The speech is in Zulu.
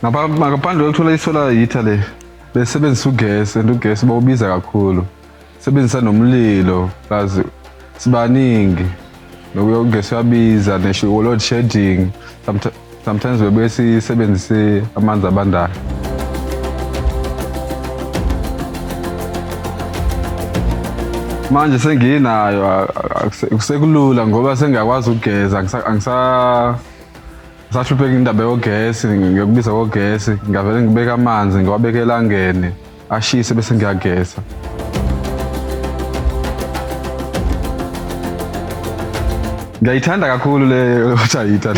Ngaphandle kokuthola i-solar heater le besebenzisa ugesi and ugesi bawubiza kakhulu. Sebenzisa nomlilo kazi sibaningi nokuyogesi uyabiza nesho load shedding sometimes bebuye sisebenzise amanzi abandayo. Manje senginayo akusekulula ngoba sengiyakwazi ukugeza ngisahlupheka indaba yogesi ngiyokubiza kogesi ngavele ngibeka amanzi ngiwabeke elangeni ashise bese ngiyageza. Ngiyayithanda kakhulu le water heater.